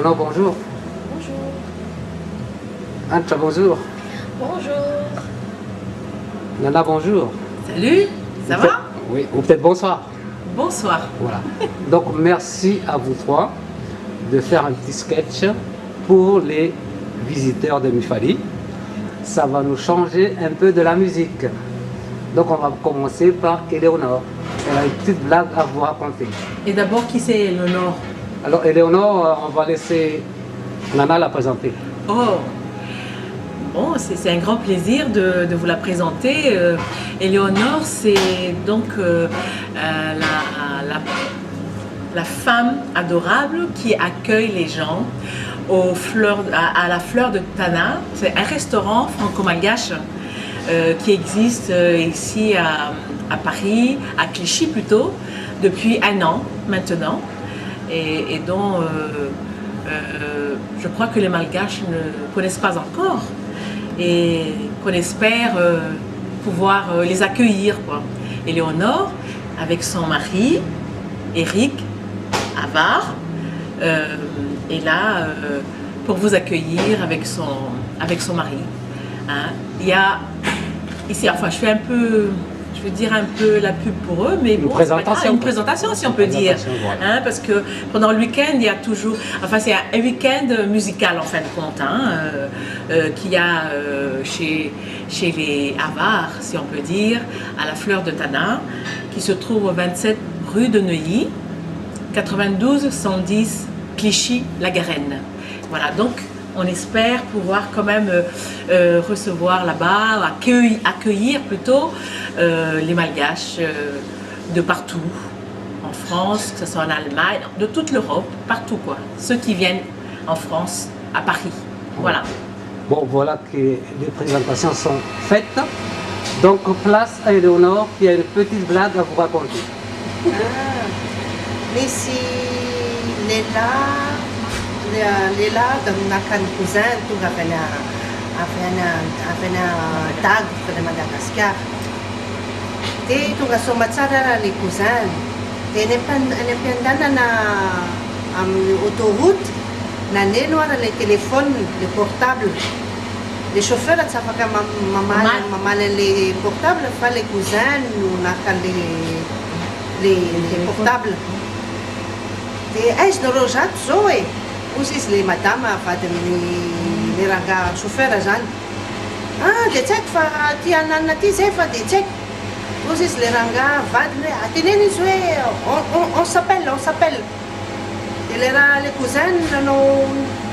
Nono, bonjour. Bonjour. Ancha, bonjour. Bonjour. Nana, bonjour. Salut, ça va? Oui, ou peut-être bonsoir. Bonsoir. Voilà. Donc, merci à vous trois de faire un petit sketch pour les visiteurs de Mifali. Ça va nous changer un peu de la musique. Donc, on va commencer par Éléonore. Elle a une petite blague à vous raconter. Et d'abord, qui c'est Éléonore? Alors, Éléonore, on va laisser Nana la présenter. Oh, bon, c'est un grand plaisir de vous la présenter. Éléonore, c'est donc la femme adorable qui accueille les gens à la Fleur de Tana. C'est un restaurant franco-malgache qui existe ici à Paris, à Clichy plutôt, depuis 1 an maintenant. Et dont je crois que les Malgaches ne connaissent pas encore et qu'on espère pouvoir les accueillir, quoi. Éléonore, avec son mari, Eric Avar, est là pour vous accueillir avec son mari. Hein. Il y a ici, enfin je fais je veux dire un peu la pub pour eux, mais bon, une présentation si on peut dire. Voilà. Hein, parce que pendant le week-end, il y a toujours, enfin c'est un week-end musical en fin de compte, qu'il y a chez les Avars, si on peut dire, à la Fleur de Tana, qui se trouve au 27 rue de Neuilly, 92 110 Clichy-la-Garenne. Voilà, donc on espère pouvoir quand même recevoir là-bas, accueillir plutôt les Malgaches de partout, en France, que ce soit en Allemagne, de toute l'Europe, partout quoi. Ceux qui viennent en France, à Paris. Voilà. Bon, voilà que les présentations sont faites. Donc, place à Éléonore qui a une petite blague à vous raconter. Messi Lela nakan cousin tu avena tag de Madagascar. Te tu somatsara les cousins. Te nependana na autoroute na nenoara les téléphones, les portables. Les chauffeurs ça fait maman les portables, pas les cousins ou nakan les portables. Te ais no rojat zoe. Usis le madama fadem le raga chauffeur zan. De check fa ti anana ti zefa de check. Usis le ranga vadle atineni zoe on s'appelle. Et les cousins no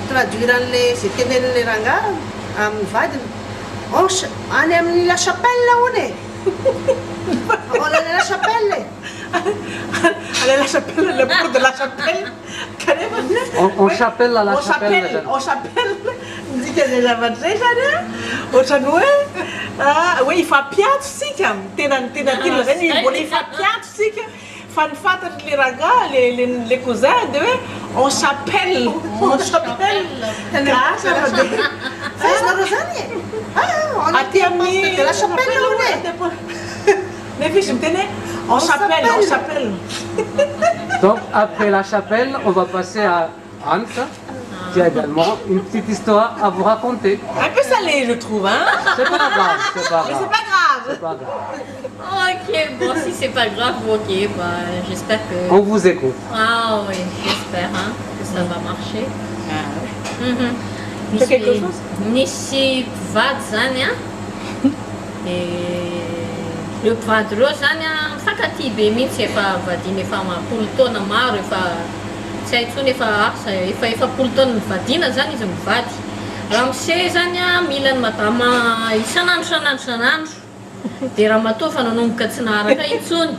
traduiran c'était les ranga am vadem. Anem la chapelle là on est. On est la chapelle. Allez, la chapelle, le port de la chapelle. On chapelle à la chapelle. On chapelle. On dit que c'est la matrice, on chanoué. Oui, il faut piat aussi, quand t'es dans il faut piat aussi. Fan fatter les ragas, les cousins, on chapelle. On chapelle. C'est la Rosalie. On a la chapelle là Mais puis je me tenais, on chapelle. Donc, après la chapelle, on va passer à Hans, qui a également une petite histoire à vous raconter. Un peu salé, je trouve, hein? C'est pas grave, c'est pas Mais grave. c'est pas grave. C'est pas grave. Ok, bon, si c'est pas grave, ok, bah, j'espère que... On vous écoute. Ah oui, j'espère hein, que ça va marcher. Tu fais quelque chose? Nissi Vadzania. Le Vadro Zania, fakati be mihitsy efa vadina efa mapolo taona maro efa tsy hay intsony efa efapolo taona mivadina zany izy mivady. Raha mise zany mila ny madama isanandro. Dia raha matoa fa nanomboka tsy naharaka intsony.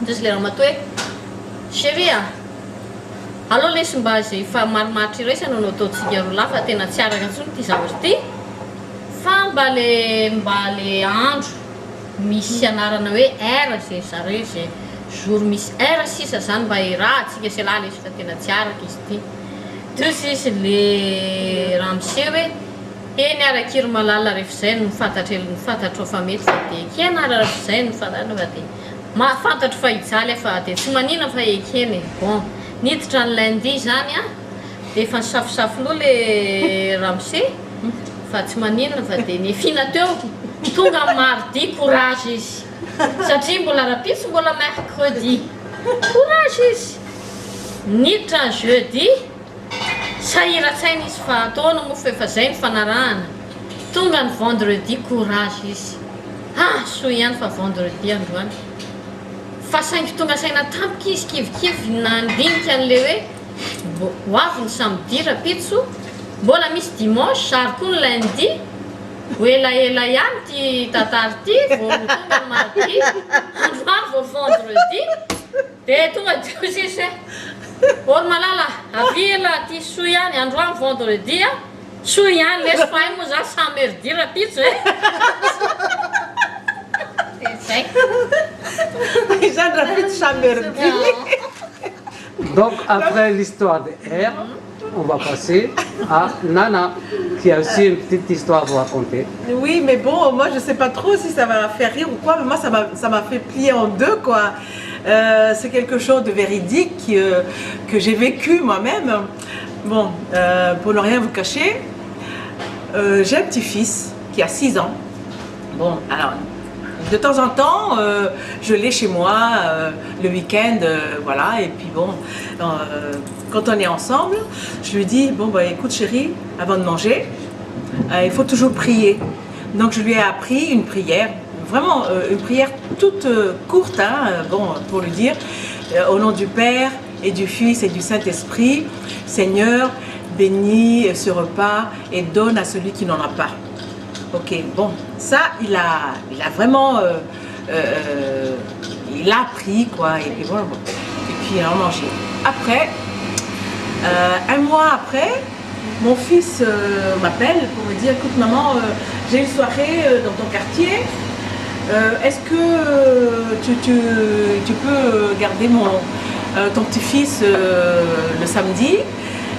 Ndrisy le raha matoa hoe chérie allo lesy mba zay fa marimaritra iraisana no ataontsika roa lafa tena tsy araka intsony ty zavatra ty. Fa mba le andro misy anarana hoe R zay zareo zay jour misy R sisa zany mba irahantsika se lahy lesy fa tena tsy araka izy ty. Tus izy le raha mise hoe eny arakiry malala rehefa zay no fantatro fa mety fa de ekenara rehefa zay no fantatro fa de mahafantatro fa hijaly fa de tsy manina fa ekeny. Bon niditra ny lundi zany a dia efa nisafosafo le ramose fa tsy maninona fa dia nefina teo tonga amin'ny mardi courage izy satria mbola rapitsy mbola mercredi courage izy niditra ny jeudi sahiratsaina izy fa ataona moa fa efa zay ny fanarahana tonga ny vendredi courage izy soa ihany fa vendredi androany fa saingy tonga saina tampoka izy kivikivy nandinika an'le hoe hoavy ny samedi rapitso mbola misy dimanche sary koa ny lundi ho elaela ihany ty tatary ty vo tonga ny mardi androany vo vendredi dia tonga diosisy hoe olo malala avila ty soa ihany androany vendredi a soa ihany lesy fa moa za samedi rapitso zay Jeanne rapitso samedi. Donc après l'histoire de R, on va passer à Nana, qui a aussi une petite histoire à vous raconter. Oui, mais bon, moi je sais pas trop si ça va faire rire ou quoi, mais moi ça m'a fait plier en deux quoi. C'est quelque chose de véridique que j'ai vécu moi-même. Bon, pour ne rien vous cacher, j'ai un petit-fils qui a 6 ans. Bon, alors, de temps en temps, je l'ai chez moi le week-end, voilà, et puis bon, quand on est ensemble, je lui dis, bon, bah écoute chérie, avant de manger, il faut toujours prier. Donc je lui ai appris une prière, vraiment une prière toute courte, hein, bon, pour lui dire, au nom du Père et du Fils et du Saint-Esprit, Seigneur, bénis ce repas et donne à celui qui n'en a pas. Ok, bon, ça, il a vraiment, il a appris, quoi, et puis voilà, bon. Et puis il a mangé. Après, un mois après, mon fils m'appelle pour me dire, écoute maman, j'ai une soirée dans ton quartier, est-ce que tu peux garder ton petit-fils le samedi,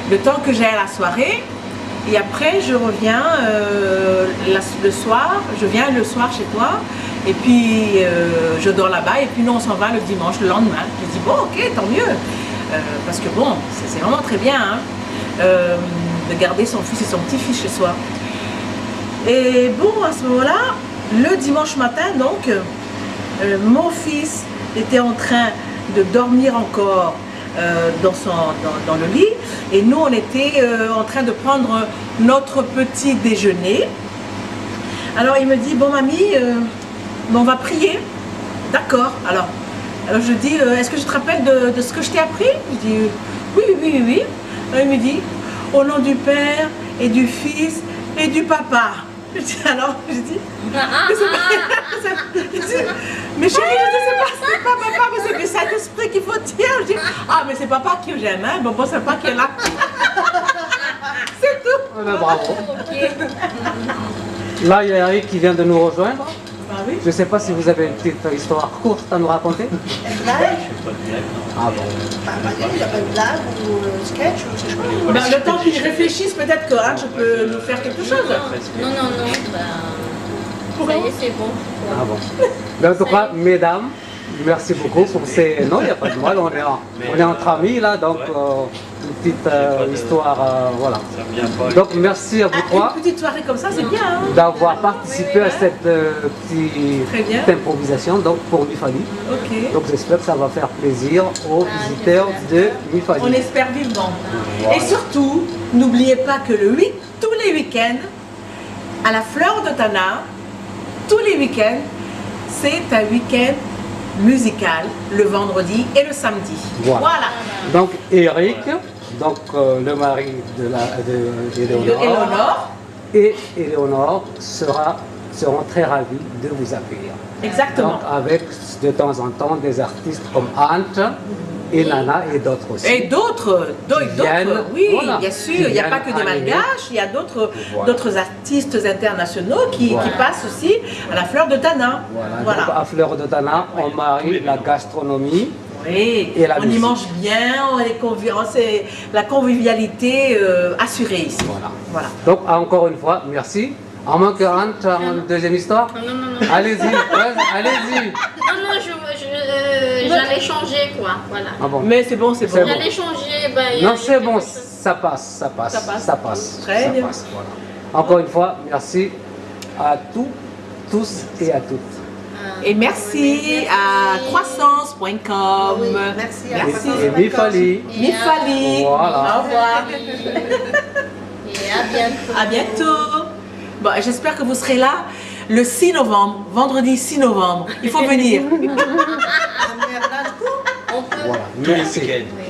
le temps que j'ai à la soirée? Et après, je reviens le soir, je viens le soir chez toi, et puis je dors là-bas, et puis nous on s'en va le dimanche, le lendemain. Je dis bon, ok, tant mieux, parce que bon, c'est vraiment très bien hein, de garder son fils et son petit-fils chez soi. Et bon, à ce moment-là, le dimanche matin, donc, mon fils était en train de dormir encore dans le lit, et nous on était en train de prendre notre petit déjeuner. Alors il me dit bon mamie, on va prier. D'accord. Alors je dis est-ce que je te rappelle de ce que je t'ai appris? Je dis oui. Alors il me dit au nom du Père et du Fils et du Papa. Alors je dis mais chérie, c'est pas papa, mais c'est le Saint-Esprit qu'il faut dire. Je dis ah mais c'est papa qui j'aime, hein, bon c'est pas qui est là. C'est tout. Ah ben, bravo. Là, il y a Eric qui vient de nous rejoindre. Ah oui. Je ne sais pas si vous avez une petite histoire courte à nous raconter. Une blague? Ah bon. Il n'y a pas de blague ou sketch ou c'est quoi? Ben, le temps qu'ils réfléchissent, peut-être que je peux nous faire quelque chose. Non, ça y est, c'est bon. Ah bon. Mais en tout cas, mesdames, merci beaucoup pour ces... Non, il n'y a pas de mal, on est entre amis là, donc une petite histoire, voilà. Donc merci à vous trois Une petite soirée comme ça, c'est bien. Hein, d'avoir participé à cette petite improvisation donc pour Mifali. ok. Donc j'espère que ça va faire plaisir aux visiteurs de Mifali. On espère vivement. Voilà. Et surtout, n'oubliez pas que tous les week-ends, à la Fleur de Tana, tous les week-ends, c'est un week-end musical le vendredi et le samedi. Voilà. Donc Eric, donc le mari Éléonore et Éléonore seront très ravis de vous accueillir. Exactement. Donc avec de temps en temps des artistes comme Ant et Nana et d'autres aussi. Et d'autres, oui, voilà, bien sûr, il n'y a pas que des Malgaches, il y a d'autres artistes internationaux qui passent aussi à la Fleur de Tana. Voilà. Donc à Fleur de Tana, on marie la gastronomie. Oui, et la on y musique. mange bien, c'est la convivialité assurée ici. Voilà. Donc encore une fois, merci À moins que rentre une deuxième histoire. Non, non, non. Allez-y, allez-y. Non, non, j'allais changer, quoi. Voilà. Ah bon. Mais c'est bon, c'est bon. C'est bon. J'allais changer. Ben, il y a Non, c'est bon, quelque chose. ça passe, ça passe, Ça passe. ça passe. Très ça bien. passe, voilà. Encore une fois, merci à tous et à toutes. Et merci à croissance.com. Oui, merci à Merci. Croissance. Et Mifali. Mifali. Voilà. Au revoir. Et à bientôt. À bientôt. Bon, j'espère que vous serez là le 6 novembre, vendredi 6 novembre. Il faut venir. Ah, merde, là, On peut. Voilà, Tous les merci. week-ends. Oui.